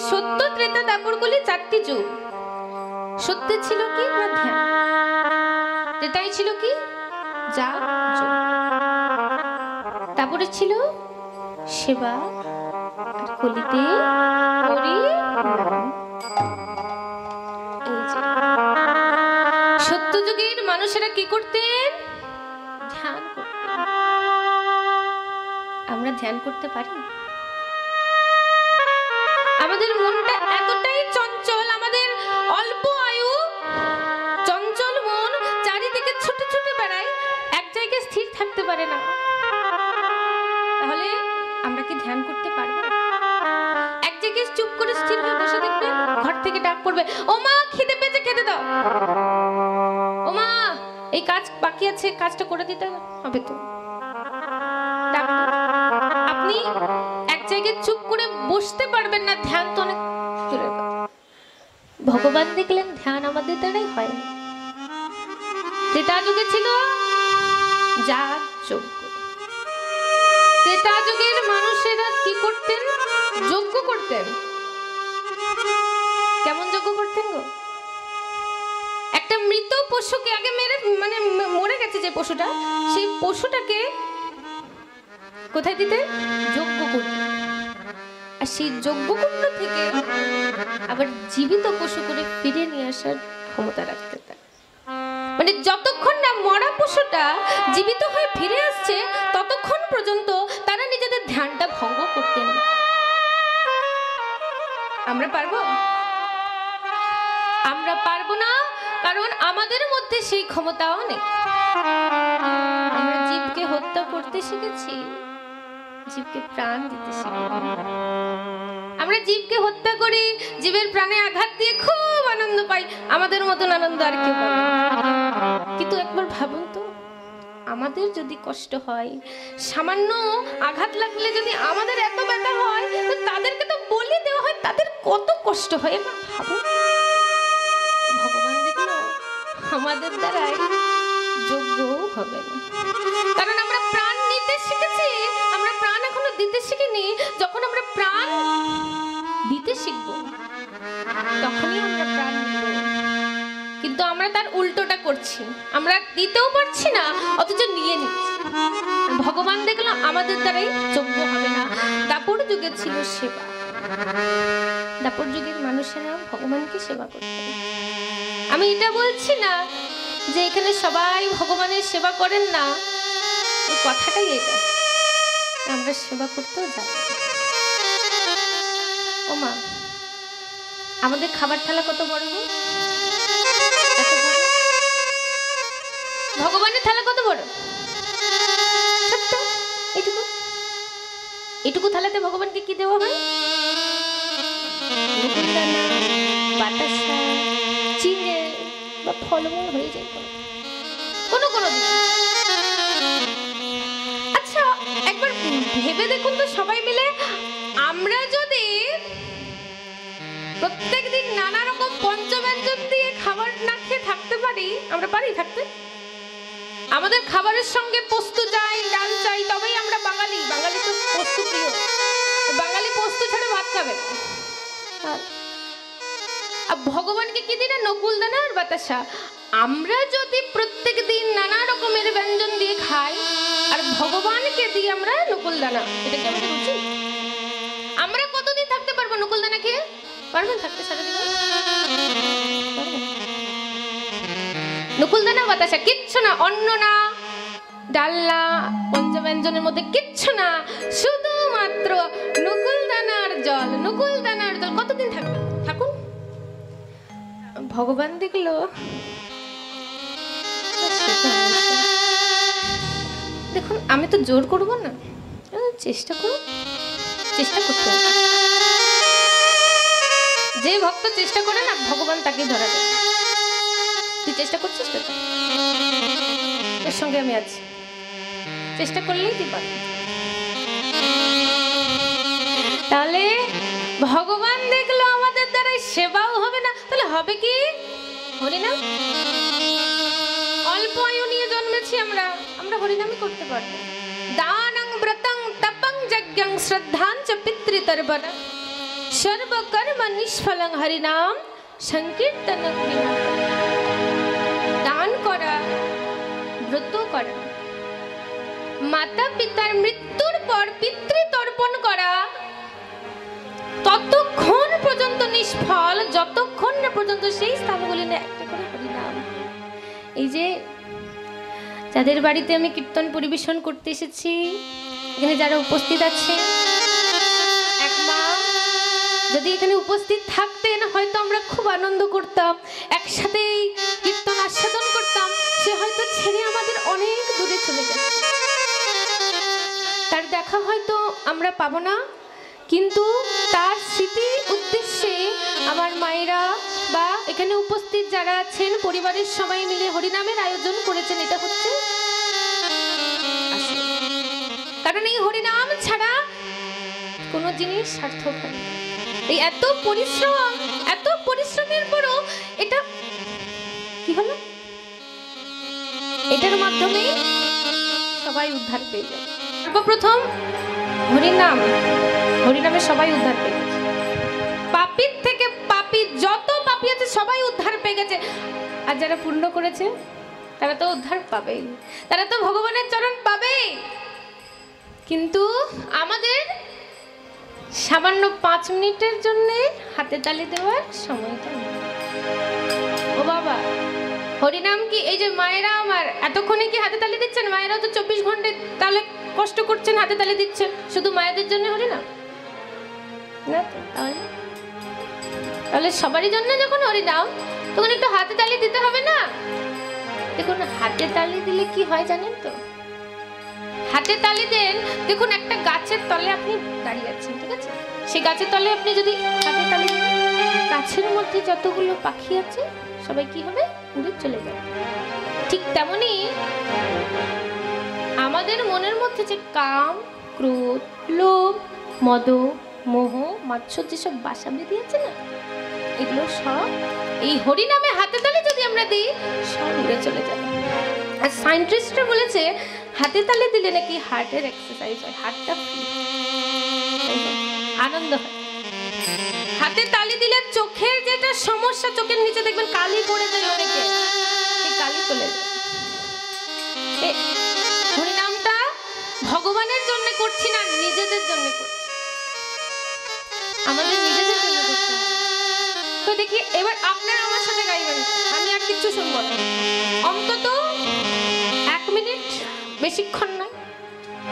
সত্য ত্রেতা দাপরগুলি চারটি যুগ। সত্যে ছিল কি না ধ্যান, ত্রেতাই ছিল কি যা যোগ, তারপরে ছিল সেবা, আর কলিতে হরি নাম। এই যে সত্য যুগের মানুষেরা কি করতেন? ধ্যান করতেন। আমরা ধ্যান করতে পারি? আমাদের মনটা এতটাই চঞ্চল, আমাদের অল্প আয়ু, চঞ্চল মন চারিদিকে ছুটে ছুটে বেড়ায়, এক জায়গায় স্থির থাকতে পারে না। তাহলে আমরা কি ধ্যান করতে পারবো? এক জায়গায় চুপ করে স্থির হয়ে বসে দেখবে, ঘর থেকে ডাক পড়বে, ও মা খিদে পেয়েছে খেতে দাও, ও মা এই কাজ বাকি আছে কাজটা করে দিতে হবে তো। আপনি এক জায়গায় চুপ করে বসতে পারবেন না, ধ্যান তো অনেক দূরের কথা। ভগবান দেখলেন ধ্যান আমাদের দ্বারাই হয়। ত্রেতা যুগে ছিল যাগ যজ্ঞ। ত্রেতা যুগের মানুষেরা কি করতেন? যজ্ঞ করতেন। কেমন যজ্ঞ করতেন গো? একটা মৃত পশুকে আগে মেরে, মানে মরে গেছে যে পশুটা, সেই পশুটাকে কোথায় দিতে? যজ্ঞ করতে। আর সেই যজ্ঞকুণ্ড থেকে আবার জীবিত পশু করে ফিরে নিয়ে আসার ক্ষমতা রাখতে তার। মানে যতক্ষণ না মরা পশুটা জীবিত হয়ে ফিরে আসছে ততক্ষণ পর্যন্ত তারা নিজেদের ধ্যানটা ভঙ্গ করতেন। আমরা পারবো? আমরা পারবো না, কারণ আমাদের মধ্যে সেই ক্ষমতাও নেই। আমরা জীবকে হত্যা করতে শিখেছি, জীবকে প্রাণ দিতে শিখেছি। আমরা জীবকে হত্যা করি, জীবের প্রাণে আঘাত দিয়ে খুব আনন্দ পাই, আমাদের মতন আনন্দ আর কেউ পাবে না। কিন্তু একবার ভাবুন তো, আমাদের যদি কষ্ট হয়, সামান্য আঘাত লাগলে যদি আমাদের এত ব্যথা হয়, তো তাদেরকে তো বলি দেওয়া হয়, তাদের কত কষ্ট হয় এবার ভাবুন। ভগবান দেখলো আমাদের দ্বারাই যোগ্যও হবে না, কারণ আমরা প্রাণ নিতে শিখেছি, আমরা প্রাণ এখনো দিতে শিখিনি। যখন আমরা প্রাণ দিতে শিখব তখনই আমরা প্রাণ নিব, কিন্তু আমরা তার উল্টোটা করছি, আমরা দিতেও পারছি না অথচ নিয়ে নিচ্ছি। ভগবান দেখলো আমাদের দ্বারাই যোগ্য হবে না। দাপর যুগে ছিল সেবা। দাপর যুগের মানুষেরা ভগবানকে সেবা করতেন। আমি এটা বলছি না যে এখানে সবাই ভগবানের সেবা করেন না, এই কথাটাই এটা, আমরা সেবা করতেও জানি। ও মা, আমাদের খাবার থালা কত বড়? ভগবানের থালা কত বড়? ছোট্ট এটুকু। এটুকু থালাতে ভগবানকে কি দেওয়া হয়? বাতাসা, চিড়ে বা ফলমূল হয়ে যায় কোনো কোনো দিন। আচ্ছা একবার ভেবে দেখুন তো সবাই মিলে, আমরা যদি প্রত্যেক দিন নানা রকম পঞ্চব্যঞ্জন দিয়ে খাবার না খেয়ে থাকতে পারি, আমরা পারি থাকতে? আমাদের খাবারের সঙ্গে পোস্ত চাই, ডাল চাই, তবেই আমরা বাঙালি। বাঙালি তো পোস্ত প্রিয়, বাঙালি পোস্ত ছাড়া ভাত খাবে। ভগবানকে কি দিন? নকুল দানা আর বাতাসা। আমরা যদি প্রত্যেক দিন নানা রকমের ব্যঞ্জন দিয়ে খাই আর ভগবানকে দিই আমরা নকুল দানা, এটা কি আমাদের উচিত? আমরা কতদিন থাকতে পারবো নকুল দানা খেয়ে? পারবেন থাকতে সারাদিন? নকুল দানা বাতাসা কিচ্ছু না, অন্ন না, ডাল না, পঞ্চব্যঞ্জনের মধ্যে কিচ্ছু না, শুধুমাত্র নকুল দানার জল। নকুল দানার জল কতদিন থাকবে? থাকুন। ভগবান দেখলো, দেখুন আমি তো জোর করবো না, চেষ্টা করুন, চেষ্টা করতে হবে। যে ভক্ত চেষ্টা করে না, ভগবান তাকেই ধরা দেয়। তুই চেষ্টা করছিস তো, এর সঙ্গে আমি আছি, চেষ্টা করলেই তুই পারবি। তাহলে ভগবান দেখলো আমাদের দ্বারাই সেবাও হবে না, তাহলে হবে কি? হরিনাম। অল্প আয়ু নিয়ে জন্মেছি আমরা, আমরা হরিনামই করতে পারবো। দানং ব্রতং তপং যজ্ঞং শ্রদ্ধাঞ্চ পিতৃতর্পণা। সর্বকর্ম নিষ্ফলং হরিনাম সংকীর্তন। দান করা, ব্রত করা, মাতা পিতার মৃত্যুর পর পিতৃতর্পণ করা ততক্ষণ পর্যন্ত নিষ্ফল, যতক্ষণ না পর্যন্ত সেই স্থানগুলি না একটা করে হরিনাম। এই যে যাদের বাড়িতে আমি কীর্তন পরিবেশন করতে এসেছি, এখানে যারা উপস্থিত আছে, এক মা যদি এখানে উপস্থিত থাকতেন হয়তো আমরা খুব আনন্দ করতাম, একসাথে কীর্তন আস্বাদন করতাম। সে হয়তো ছেড়ে আমাদের অনেক দূরে চলে গেছে, তার দেখা হয়তো আমরা পাবো না, কিন্তু তার স্মৃতি উদ্দেশ্যে আমার মায়েরা বা এখানে উপস্থিত যারা আছেন পরিবারের সবাই মিলে হরিনামের আয়োজন করেছেন। এটা হচ্ছে কারণ এই হরিনাম ছাড়া কোনো জিনিস সার্থক হয় না। এই এত পরিশ্রমের পরও এটা কি হলো, এটার মাধ্যমে সবাই উদ্ধার পেয়ে যায়। সর্বপ্রথম হরিনামে সবাই উদ্ধার পেয়ে গেছে, পাপীর থেকে পাপী, যত পাপী আছে সবাই উদ্ধার পেয়ে গেছে। আর যারা পূর্ণ করেছে তারা তো উদ্ধার পাবেই, তারা তো ভগবানের চরণ পাবেই। কিন্তু আমাদের সামান্য 5 মিনিটের জন্য হাতে তালি দেওয়ার সময়টা নেই। ও বাবা, হরিনাম কি এই যে মায়েরা আমার এতক্ষণে কি হাতে তালি দিচ্ছেন? মায়েরাও তো 24 ঘন্টা তাহলে কষ্ট করছেন, হাতে তালি দিচ্ছেন। শুধু মায়েদের জন্য হরিনাম না? তাহলে সবারই জন্য যখন হরিনাম, তখন একটু হাতে তালি দিতে হবে না? দেখুন, হাতে তালি দিলে কি হয় জানেন তো? হাতে তালি দেন, দেখুন একটা গাছের তলে আপনি দাঁড়িয়ে আছেন, ঠিক আছে? সেই গাছের তলে আপনি যদি হাতে তালি দেন, গাছের মধ্যে যতগুলো পাখি আছে সবাই কি হবে? উড়ে চলে যাবে। ঠিক তেমনি আমাদের মনের মধ্যে যে কাম, ক্রোধ, লোভ, মদ, মোহ, মাৎসর্য যেসব বাসা বেঁধেছে না, এগুলো সব এই হরিনামে হাতে তালি যদি আমরা দিই সব উড়ে চলে যাবে। আর সায়েন্টিস্টরা বলেছে হাতে তালি দিলে নাকি হার্টের এক্সারসাইজ হয়, হার্টটা ফ্রি, আনন্দ হয়। হাতে তালি দিলে চোখের যেটা সমস্যা, চোখের নিচে দেখবেন কালি পড়ে যায় অনেকে, এই কালি চলে যায়। হরিনামটা ভগবানের জন্য করছি না, নিজেদের জন্য করছি, আমাদের নিজেদের জন্য করছি। তো দেখি এবার আপনারা আমার সাথে গাইবেন, আমি আর কিচ্ছু শুনবো না, অন্তত 1 মিনিট, বেশিক্ষণ নয়।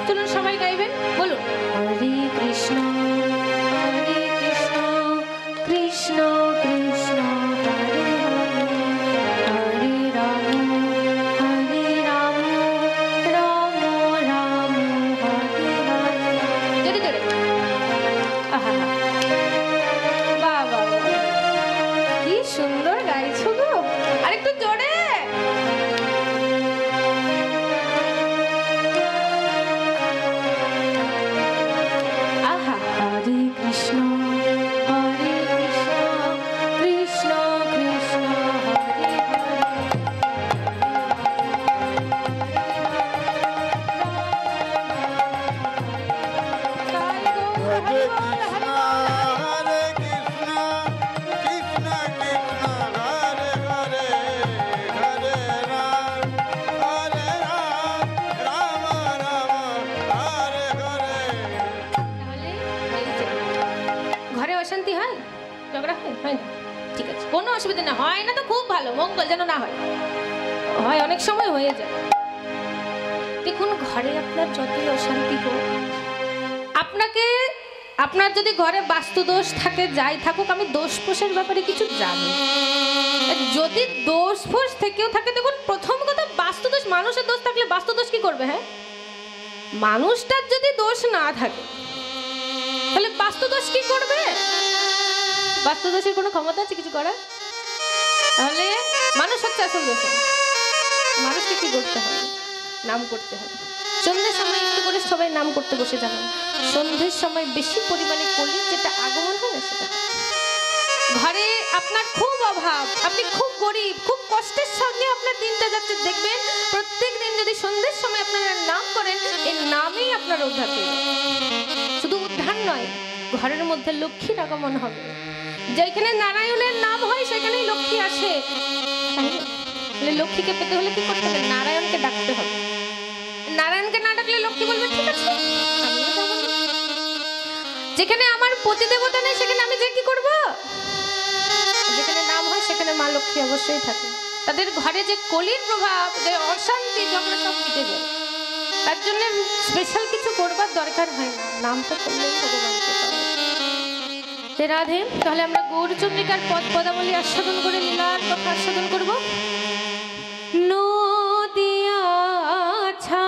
চলুন সবাই গাইবেন, বলুন হরে কৃষ্ণ হরে কৃষ্ণ কৃষ্ণ কৃষ্ণ হরে হরে, হরে রাম হরে রাম রাম রাম হরে হরে। জোরে জোরে, আহা, বাবা কি সুন্দর গাইছো গো, আরেকটু জোরে। আহা, হরে কৃষ্ণ হরে কৃষ্ণ কৃষ্ণ কৃষ্ণ হরে হরে। ঘরে অশান্তি হয়, ঝগড়া হয়? হয় না? ঠিক আছে, কোনো অসুবিধা না, হয় না তো খুব ভালো, মঙ্গল যেন না হয়, হয় অনেক সময় হয়ে যায়। দেখুন, ঘরে আপনার যতই অশান্তি হোক, আপনাকে, আপনার যদি ঘরে বাস্তু দোষ থাকে, যাই থাকুক, আমি দোষ ফোষের ব্যাপারে কিছু জানি। যদি দোষ ফোষ থেকেও থাকে, দেখুন প্রথম কথা, বাস্তু দোষ, মানুষের দোষ থাকলে বাস্তু দোষ কি করবে? হ্যাঁ, মানুষটার যদি দোষ না থাকে তাহলে বাস্তু দোষ কি করবে? বাস্তু দোষের কোনো ক্ষমতা আছে কিছু করার? তাহলে মানুষ হচ্ছে আসল দোষ। মানুষকে কি করতে হবে? নাম করতে হবে। সন্ধ্যের সময় একটু করে সবাই নাম করতে বসে যাবেন। সন্ধ্যের সময় বেশি পরিমাণে কলির যেটা আগমন হয় না, সেটা ঘরে আপনার খুব অভাব, আপনি খুব গরিব, খুব কষ্টের সঙ্গে আপনার দিনটা যাচ্ছে, দেখবেন প্রত্যেক দিন যদি সন্ধ্যের সময় আপনারা নাম করেন, এই নামেই আপনার উদ্ধার পেয়ে যাবে। শুধু উদ্ধার নয়, ঘরের মধ্যে লক্ষ্মীর আগমন হবে। যেখানে নারায়ণের নাম হয় সেখানেই লক্ষ্মী আসে। তাহলে লক্ষ্মীকে পেতে হলে কি করতে হবে? নারায়ণকে ডাকতে হবে। নারায়ণকে না ডাকলে লক্ষ্মী বলবে ঠিক আছে আমিও যাব না। যেখানে আমার পতি দেবতা নেই সেখানে আমি যে কি করব? যেখানে নাম হয় সেখানে মা লক্ষ্মী অবশ্যই থাকে। তাদের ঘরে যে কলির প্রভাব, যে অশান্তি, ঝগড়া সব মিটে যায়। তার জন্য স্পেশাল কিছু করবার দরকার হয় না, নামটা করলেই ভগবানকে পাবে। রাধে, তাহলে আমরা গৌরচন্দ্রিকার পদ পদাবলী আস্বাদন করে লীলার কথা আস্বাদন করব। নদিয়া ছা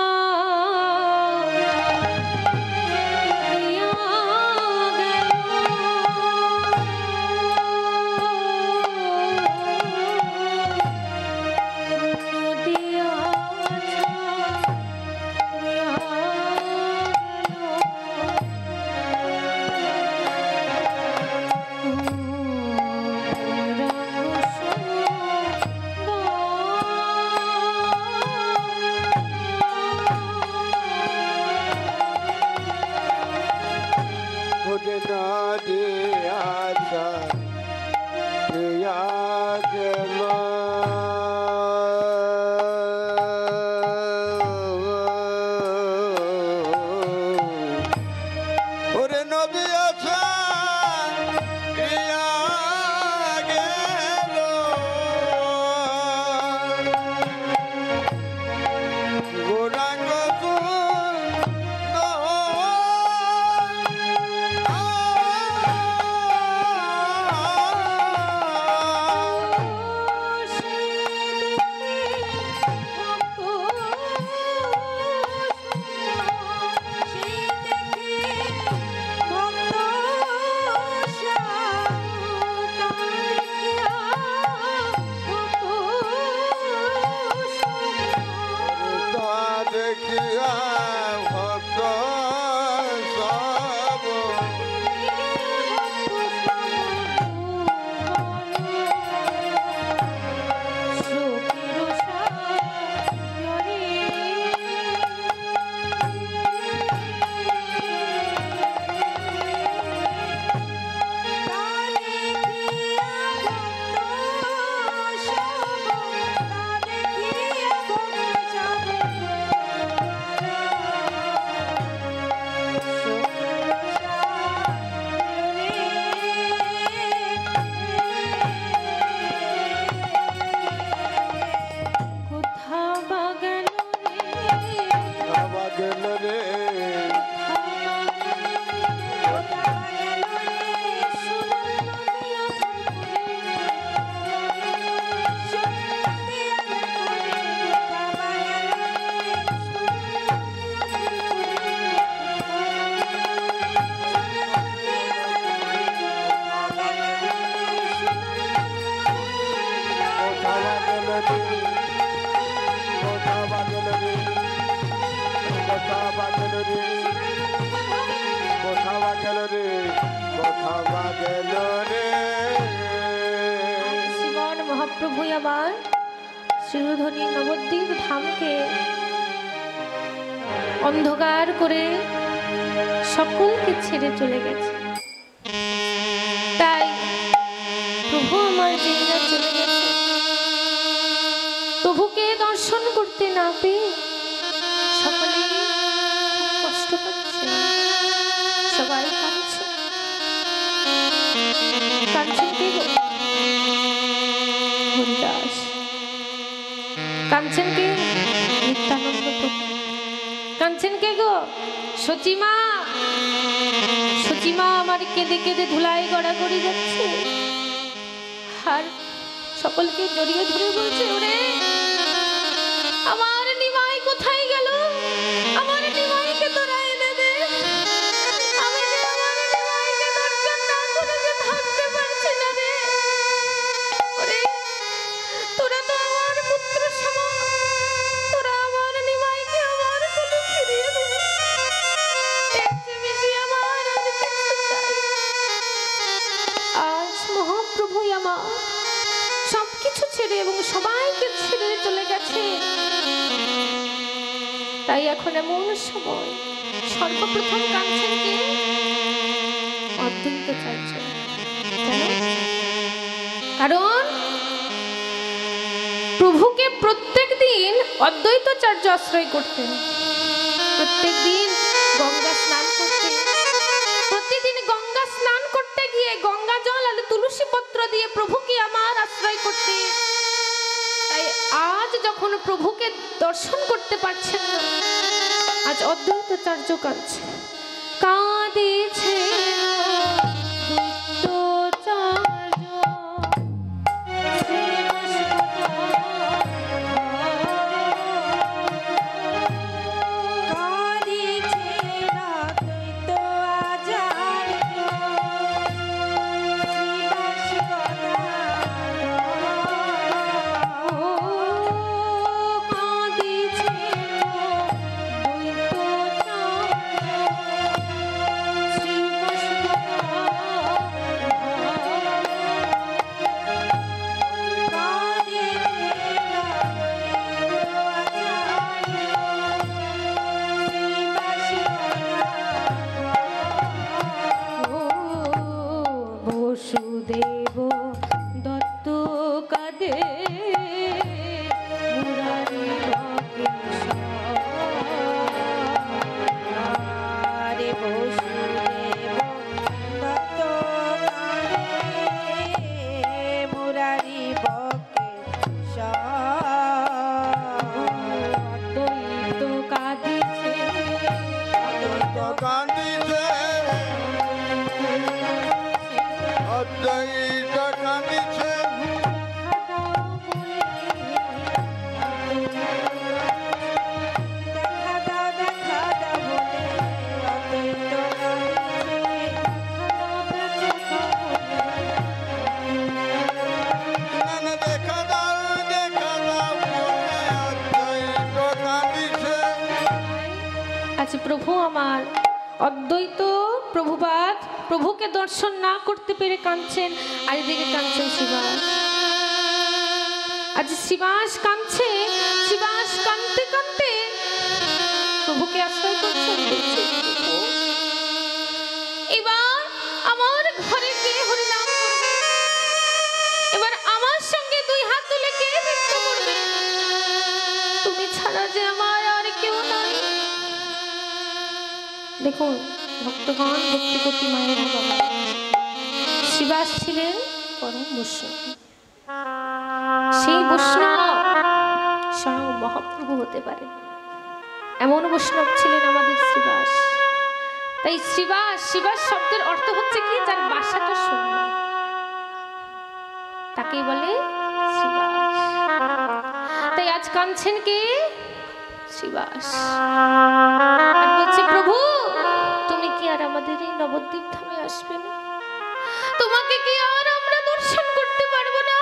শ্রীমান মহাপ্রভু আমার শিরোধনী নবদ্বীপ ধামকে অন্ধকার করে সকলকে ছেড়ে চলে গেছে। তাই প্রভু আমার যেদিনা চলে গেছে, প্রভুকে দর্শন করতে না পেয়ে সকলে খুব কষ্ট পাচ্ছে, সবাই কাঁদছে। কাঁদছেন কে গো? হরিদাস। কাঁদছেন কে? নিত্যানন্দ প্রভু। কাঁদছেন কে গো? সচিমা। সচিমা আমার কেঁদে কেঁদে ধুলাই গড়াগড়ি যাচ্ছে, আর সকলকে জড়িয়ে ধরে বলছে, ওরে আমার নিমাই কোথায় গেল? আমার নিমাইকে তোরা এনে দে। আমি যে আমার নিমাইকে দর্শন না করে যে থাকতে পারছি না রে। ওরে তোরা তো আমার পুত্র সমান, তোরা আমার নিমাইকে আমার কোলে ফিরিয়ে দে। আমার আর কিছু চাই। আজ মহাপ্রভু আমার সবকিছু ছেড়ে এবং সবাইকে ছেড়ে চলে গেছে। তাই এখন এমন সময় সর্বপ্রথম কাঁদছেন কে? অদ্বৈতাচার্য। কারণ প্রভুকে প্রত্যেক দিন অদ্বৈতাচার্য আশ্রয় করতেন। প্রত্যেক দিন গঙ্গা স্নান করতেন, প্রতিদিন গঙ্গা স্নান করতে গিয়ে গঙ্গা জল আর তুলসী পত্র দিয়ে প্রভুকে আমার আশ্রয় করতে। তাই আজ যখন প্রভুকে দর্শন করতে পারছেন না, আজ অদ্বৈতাচার্য কাঁদছে, কাঁদিছে বসুদেব দত্ত কাঁদে মুরারি রে বসুদেব দত্ত কাঁদে মুরারি অদ্বৈত কাঁদিছে, অদ্বৈত কাঁদিছে, অদ্বৈত কাঁদিছে, দেখা দাও দেখা দাও বলে অদ্বৈত দেখা দাও দেখা দাও বলে অদ্বৈত কাঁদিছে। আজ প্রভু আমার অদ্বৈত প্রভুপাদ প্রভুকে দর্শন না করতে পেরে কাঁদছেন, আর এদিকে কাঁদছেন শিবাস। আজ শিবাস কাঁদছে, শিবাস কাঁদতে কাঁদতে প্রভুকে আশ্রয় করছেন। এবার আমার ঘরে কে হরিনাম করবে? এবার আমার সঙ্গে দুই হাত তুলে কে ভিক্ষা করবে? তুমি ছাড়া যে আমার আর কেউ নাই। দেখুন ভক্তগণ, ভক্তিপতি মায়ের বাবা শিবাস ছিলেন পরম বৈষ্ণব। সেই বৈষ্ণব স্বয়ং মহাপ্রভু হতে পারে, এমন বৈষ্ণব ছিলেন আমাদের শিবাস। তাই শিবাস, শিবাস শব্দের অর্থ হচ্ছে কি, যার বাসাটা শূন্য, তাকেই বলে শিবাস। তাই আজ কাঁদছেন কে? শিবাস। আর বলছে প্রভু তুমি কি আর আমাদের এই নবদ্বীপ ধামে আসবে না? তোমাকে কি আর আমরা দর্শন করতে পারবো না?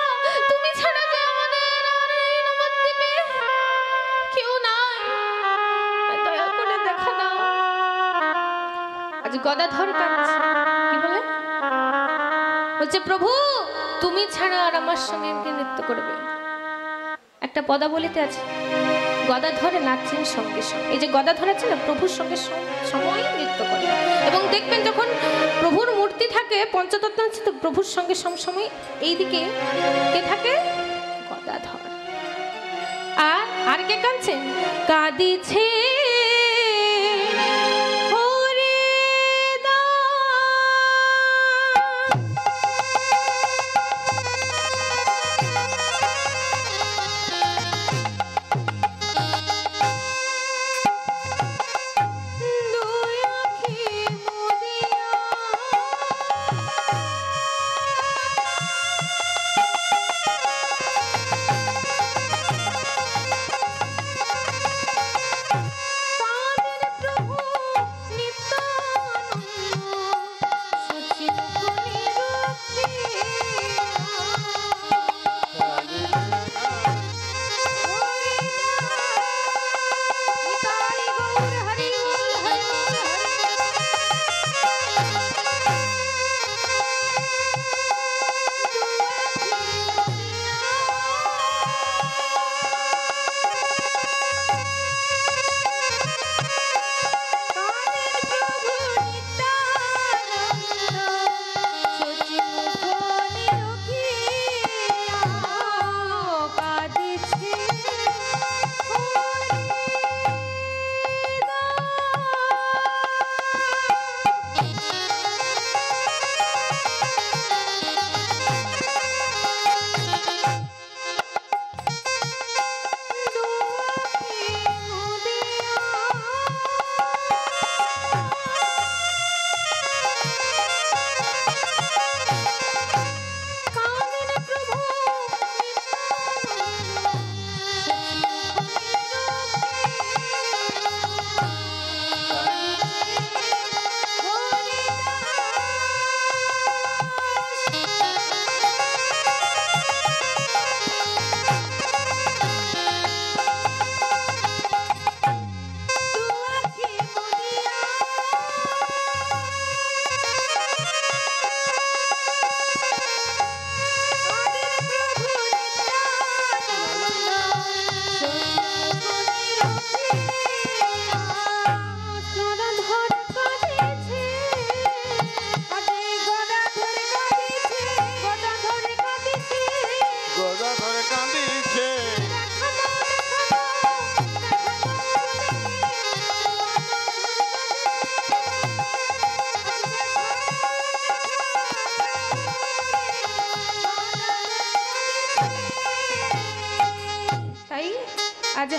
তুমি ছাড়া যে আমাদের আর এই নবদ্বীপে কেউ নাই, দয়া করে দেখা দাও। আজ গদাধর কাঁদছে, কি বলে? বলছে প্রভু তুমি ছাড়া আর আমার সঙ্গে নৃত্য করবে। একটা পদাবলিতে আছে গদাধরে নাচছেন সঙ্গে সঙ্গে। এই যে গদাধর আছে না, প্রভুর সঙ্গে সময় নৃত্য করে। এবং দেখবেন যখন প্রভুর মূর্তি থাকে পঞ্চতত্ত্ব আছে তো প্রভুর সঙ্গে সমসময় এইদিকে কে থাকে? গদাধর। আর কে কাঁদছেন? কাঁদিছে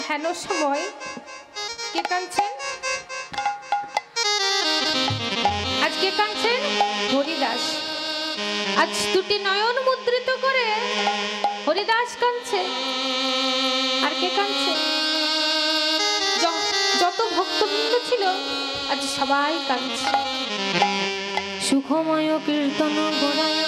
হেন সময় কে কাঁদছেন? আজ কে কাঁদছেন? হরিদাস। আজ দুটি নয়ন মুদ্রিত করে হরিদাস কাঁদছে। আর কে কাঁদছে? যত ভক্তবৃন্দ ছিল আজ সবাই কাঁদছে। সুখময় কীর্তন গোড়ায়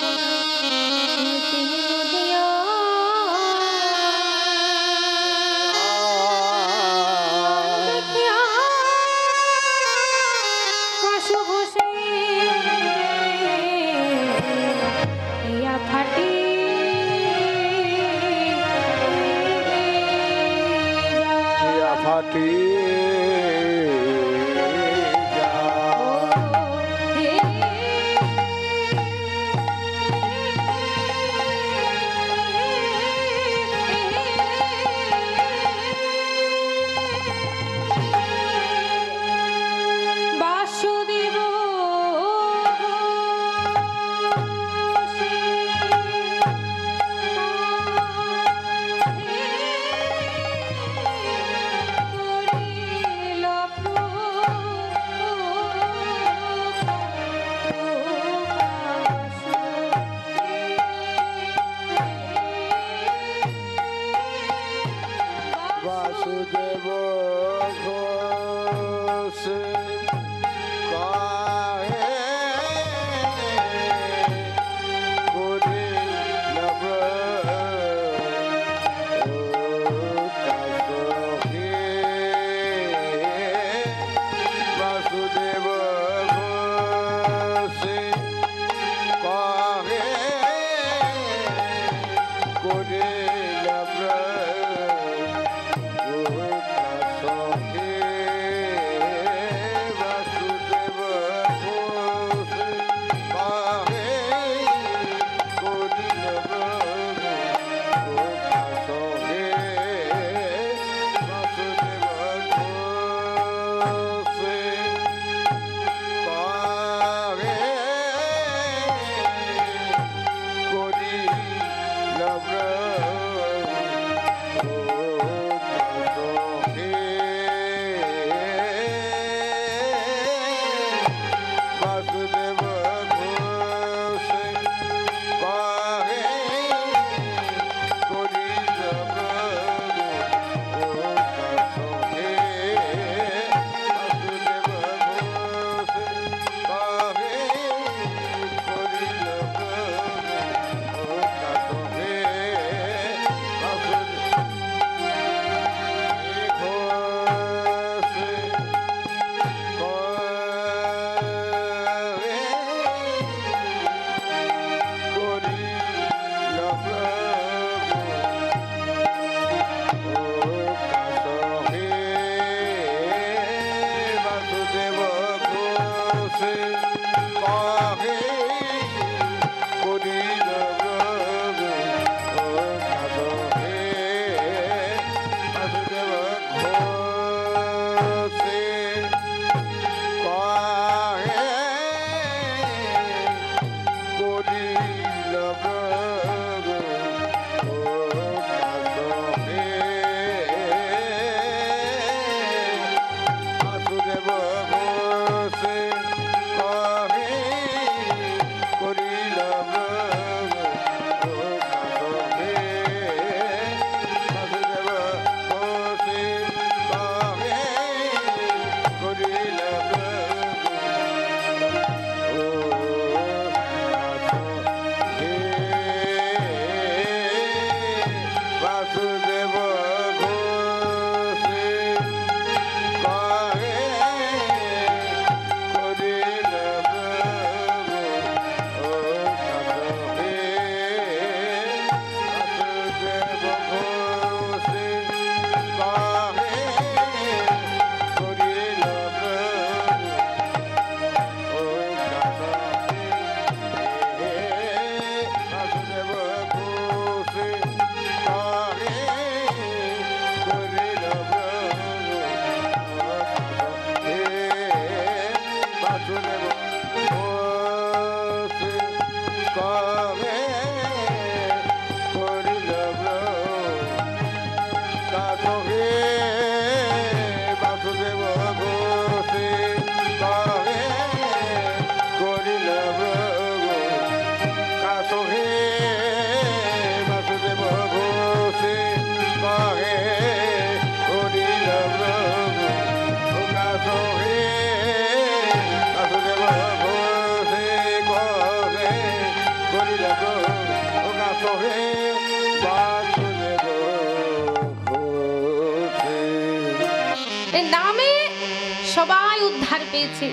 সবাই উদ্ধার পেয়েছে।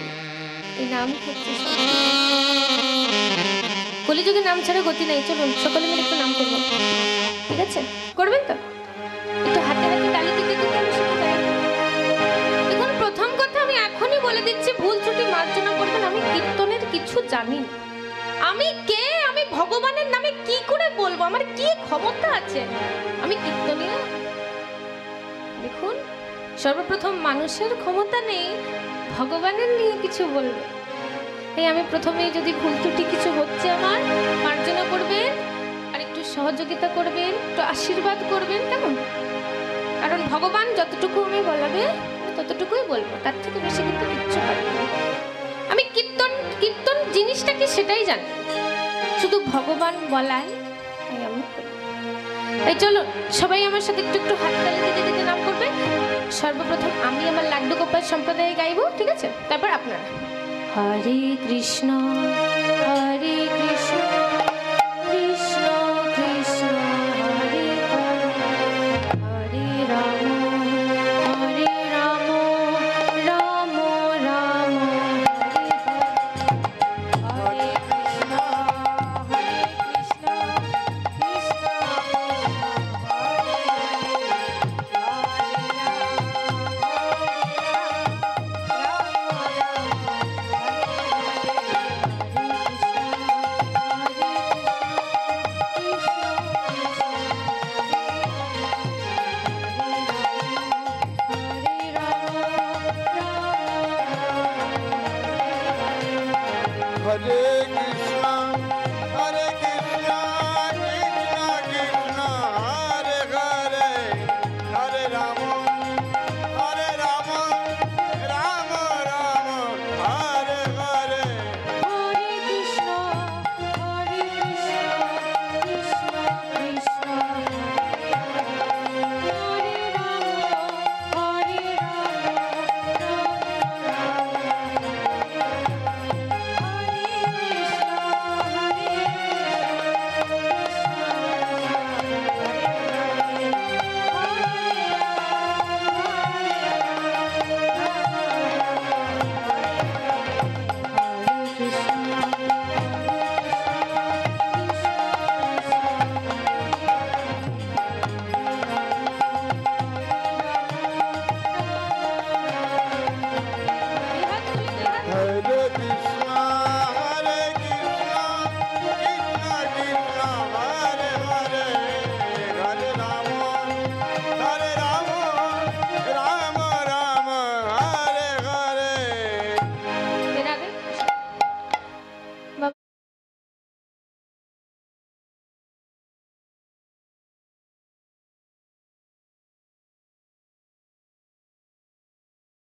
এই নাম করছে কলিযুগে, নাম ছাড়া গতি নাই। চলুন সকলে মিলে একটু নাম করবো, ঠিক আছে? করবেন তো? একটু হাতে হাতে তালি দিতে দিতে আমি শুরু করি। দেখুন, প্রথম কথা আমি এখনই বলে দিচ্ছি, ভুল ত্রুটি মার্জনা করবেন। আমি কীর্তনের কিছু জানি না। আমি কে? আমি ভগবানের নামে কি করে বলবো? আমার কি ক্ষমতা আছে? আমি কীর্তনীয়। দেখুন, সর্বপ্রথম মানুষের ক্ষমতা নেই, ভগবানের নিয়ে কিছু বলবে। এই আমি প্রথমেই যদি ভুল ত্রুটি কিছু হচ্ছে আমার, মার্জনা করবেন আর একটু সহযোগিতা করবেন, একটু আশীর্বাদ করবেন, কেমন? কারণ ভগবান যতটুকু আমি বলাবে ততটুকুই বলবো, তার থেকে বেশি কিন্তু কিচ্ছু পারবো না। আমি কীর্তন জিনিসটা কি সেটাই জানি, শুধু ভগবান বলায় তাই আমি করি। তাই চলো সবাই আমার সাথে একটু একটু হাততালি দিতে দিতে নাম করবে। সর্বপ্রথম আমি আমার লাড্ডু গোপাল সম্প্রদায়ে গাইবো, ঠিক আছে? তারপর আপনারা। হরে কৃষ্ণ হরে